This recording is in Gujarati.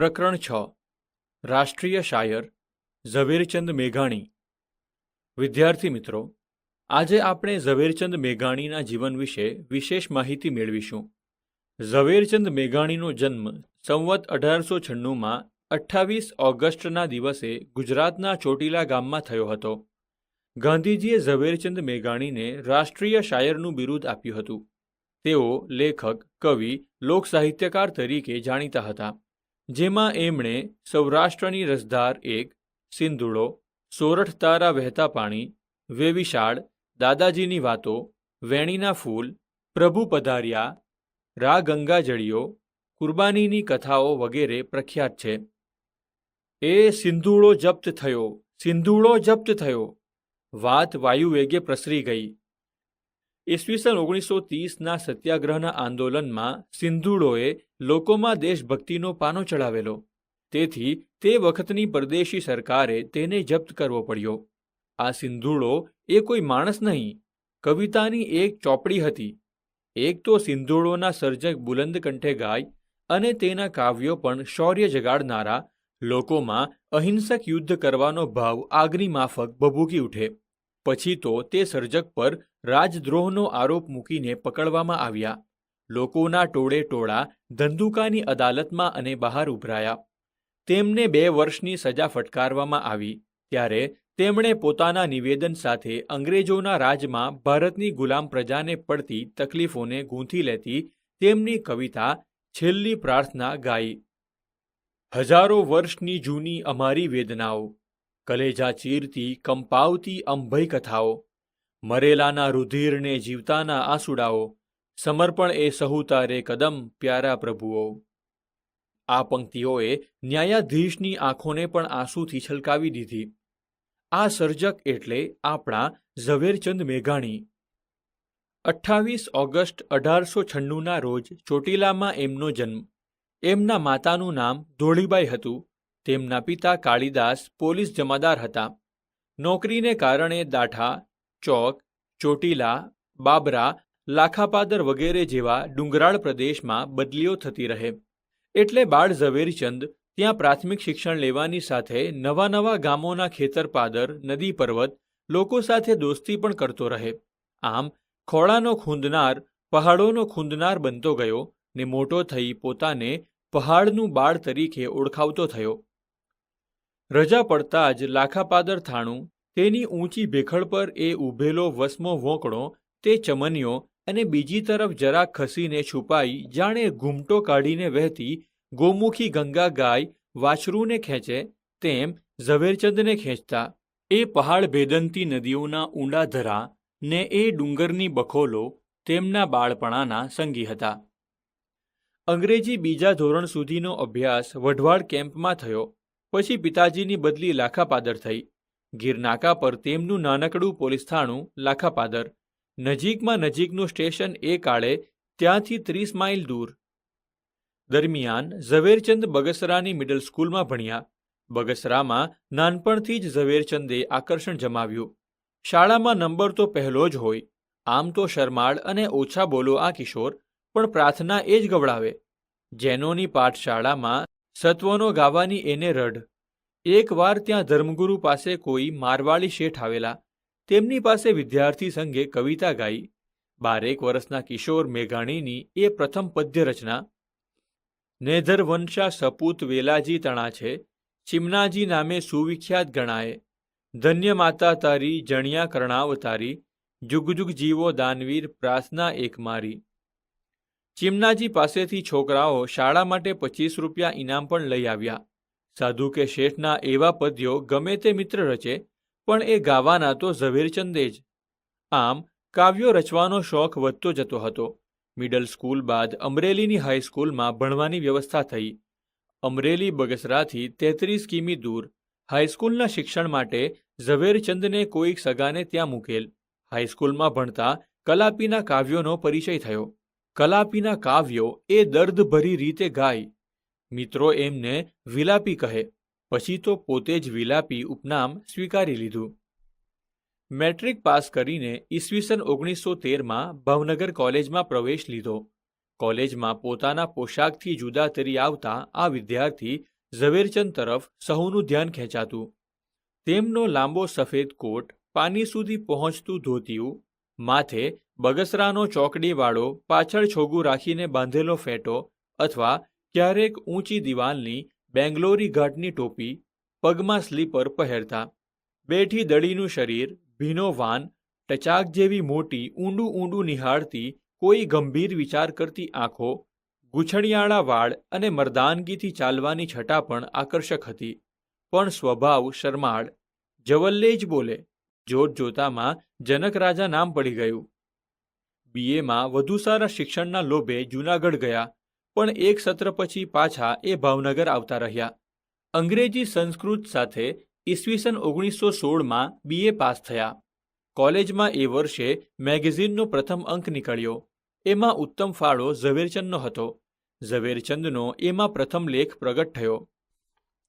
પ્રકરણ 6 રાષ્ટ્રીય શાયર ઝવેરચંદ મેઘાણી। વિદ્યાર્થી મિત્રો, આજે આપણે ઝવેરચંદ મેઘાણીના જીવન વિશે વિશેષ માહિતી મેળવીશું। ઝવેરચંદ મેઘાણીનો જન્મ સંવત 1896માં 28 ઓગસ્ટના દિવસે ગુજરાતના ચોટીલા ગામમાં થયો હતો। ગાંધીજીએ ઝવેરચંદ મેઘાણીને રાષ્ટ્રીય શાયરનું બિરુદ આપ્યું હતું। તેઓ લેખક, કવિ, લોકસાહિત્યકાર તરીકે જાણીતા હતા, જેમાં એમણે સૌરાષ્ટ્રની રસધાર એક, સિંધુડો, સોરઠ તારા વહેતા પાણી, વેવિશાળ, દાદાજીની વાતો, વેણીના ફૂલ, પ્રભુ પધાર્યા, રા ગંગાજળીઓ, કુરબાનીની કથાઓ વગેરે પ્રખ્યાત છે। એ સિંધુડો જપ્ત થયો, સિંધુડો જપ્ત થયો, વાત વાયુવેગે પ્રસરી ગઈ। ઈસવીસન 1930ના સત્યાગ્રહના આંદોલનમાં સિંધુડોએ લોકોમાં દેશભક્તિનો પાનો ચડાવેલો, તેથી તે વખતની પરદેશી સરકારે તેને જપ્ત કરવો પડ્યો। આ સિંધુડો એ કોઈ માણસ નહીં, કવિતાની એક ચોપડી હતી। એક તો સિંધુડોના સર્જક બુલંદ કંઠે ગાય અને તેના કાવ્યો પણ શૌર્ય જગાડનારા, લોકોમાં અહિંસક યુદ્ધ કરવાનો ભાવ આગની માફક ભભૂકી ઉઠે। પછી તો તે સર્જક પર રાજદ્રોહનો આરોપ મૂકીને પકડવામાં આવ્યા। લોકોના ટોળે ટોળા ધંધુકાની અદાલતમાં અને બહાર ઉભરાયા। તેમને 2 વર્ષની સજા ફટકારવામાં આવી। ત્યારે તેમણે પોતાના નિવેદન સાથે અંગ્રેજોના રાજમાં ભારતની ગુલામ પ્રજાને પડતી તકલીફોને ગૂંથી લેતી તેમની કવિતા છેલ્લી પ્રાર્થના ગાઈ। હજારો વર્ષની જૂની અમારી વેદનાઓ, કલેજા ચીરતી કંપાવતી અંભય કથાઓ, મરેલાના રુધિરને જીવતાના આંસુડાઓ, સમર્પણ એ સહુ તારે કદમ પ્યારા પ્રભુઓ। આ પંક્તિઓએ ન્યાયાધીશની આંખોને પણ આંસુથી છલકાવી દીધી। આ સર્જક એટલે આપણા ઝવેરચંદ મેઘાણી। 28 ઓગસ્ટ 1896ના રોજ ચોટીલામાં એમનો જન્મ। એમના માતાનું નામ ધોળીબાઈ હતું। તેમના પિતા કાળીદાસ પોલીસ જમાદાર હતા। નોકરીને કારણે દાઠા, ચોક, ચોટીલા, બાબરા, લાખાપાદર વગેરે જેવા ડુંગરાળ પ્રદેશમાં બદલીઓ થતી રહે, એટલે બાળ ઝવેરચંદ ત્યાં પ્રાથમિક શિક્ષણ લેવાની સાથે નવા ગામોના ખેતરપાદર, નદી પર્વત લોકો સાથે દોસ્તી પણ કરતો રહે। આમ ખોળાનો ખૂંદનાર પહાડોનો ખૂંદનાર બનતો ગયો ને મોટો થઈ પોતાને પહાડનું બાળ તરીકે ઓળખાવતો થયો। રજા પડતા જ લાખાપાદર થાણું, તેની ઊંચી ભેખડ પર એ ઊભેલો વસમો વોંકણો, તે ચમનીઓ અને બીજી તરફ જરાક ખસીને છુપાઈ જાણે ઘૂમટો કાઢીને વહેતી ગોમુખી ગંગા ગાય વાછરૂને ખેંચે તેમ ઝવેરચંદને ખેંચતા। એ પહાડ ભેદંતી નદીઓના ઊંડા ધરા ને એ ડુંગરની બખોલો તેમના બાળપણાના સંગી હતા। અંગ્રેજી બીજા ધોરણ સુધીનો અભ્યાસ વઢવાડ કેમ્પમાં થયો। પછી પિતાજીની બદલી લાખાપાદર થઈ। ગીરનાકા પર તેમનું નાનકડું પોલીસ થાણું લાખાપાદર, નજીકમાં નજીકનું સ્ટેશન એ કાળે ત્યાંથી 30 માઇલ દૂર। દરમિયાન ઝવેરચંદ બગસરાની મિડલ સ્કૂલમાં ભણ્યા। બગસરામાં નાનપણથી જ ઝવેરચંદે આકર્ષણ જમાવ્યું। શાળામાં નંબર તો પહેલો જ હોય। આમ તો શરમાળ અને ઓછા બોલો આ કિશોર, પણ પ્રાર્થના એ જ ગવડાવે। જૈનોની પાઠશાળામાં સત્વનો ગાવાની એને રઢ। એકવાર ત્યાં ધર્મગુરુ પાસે કોઈ મારવાડી શેઠ આવેલા। તેમની પાસે વિદ્યાર્થી સંઘે કવિતા ગાઈ। 12 વર્ષના કિશોર મેઘાણીની એ પ્રથમ પદ્ય રચના। નેધર વંશા સપૂત વેલાજી તણા છે, ચિમનાજી નામે સુવિખ્યાત ગણાય। ધન્ય માતા તારી જણિયા કર્ણાવતારી, જુગ જુગ જીવો દાનવીર પ્રાર્થના એક મારી। ચિમનાજી પાસેથી છોકરાઓ શાળા માટે 25 રૂપિયા ઇનામ પણ લઈ આવ્યા। સાધુ કે શેઠના એવા પદ્યો ગમે તે મિત્ર રચે, પણ એ ગાવાના તો ઝવેરચંદે જ। આમ કાવ્યો રચવાનો શોખ વધતો જતો હતો। મિડલ સ્કૂલ બાદ અમરેલીની હાઈસ્કૂલમાં ભણવાની વ્યવસ્થા થઈ। અમરેલી બગસરાથી 33 કિમી દૂર। હાઈસ્કૂલના શિક્ષણ માટે ઝવેરચંદને કોઈક સગાને ત્યાં મૂકેલ। હાઈસ્કૂલમાં ભણતા કલાપીના કાવ્યોનો પરિચય થયો। કલાપીના કાવ્યો એ દર્દભરી રીતે ગાય। મિત્રો એમને વિલાપી કહે। પછી તો પોતે જ વિલાપી ઉપનામ સ્વીકારી લીધું। મેટ્રિક પાસ કરીને ઈસવીસન 1913માં ભાવનગર કોલેજમાં પ્રવેશ લીધો। કોલેજમાં પોતાના પોશાકથી જુદા તરી આવતા આ વિદ્યાર્થી ઝવેરચંદ તરફ સહુનું ધ્યાન ખેંચાતું. તેમનો લાંબો સફેદ કોટ, પાની સુધી પહોંચતું ધોતિયું, માથે બગસરાનો ચોકડીવાળો પાછળ છોગું રાખીને બાંધેલો ફેટો અથવા ક્યારેક ઊંચી દિવાલની બેંગ્લોરી ઘાટની ટોપી, પગમાં સ્લીપર પહેરતા. બેઠી દડીનું શરીર, ભીનો વાન, ટચાક જેવી મોટી ઊંડું ઊંડું નિહાળતી કોઈ ગંભીર વિચાર કરતી આંખો, ગૂંછણિયાળા વાળ અને મર્દાનગીથી ચાલવાની છટા પણ આકર્ષક હતી. પણ સ્વભાવ શરમાળ, જવલ્લે જ બોલે. જોત જોતામાં જનક રાજા નામ પડી ગયું. બીએમાં વધુ સારા શિક્ષણના લોભે જૂનાગઢ ગયા, પણ એક સત્ર પછી પાછા એ ભાવનગર આવતા રહ્યા. અંગ્રેજી સંસ્કૃત સાથે ઈસવીસન 1916માં બીએ પાસ થયા. કોલેજમાં એ વર્ષે મેગેઝિનનો પ્રથમ અંક નીકળ્યો. એમાં ઉત્તમ ફાળો ઝવેરચંદનો હતો. ઝવેરચંદનો એમાં પ્રથમ લેખ પ્રગટ થયો.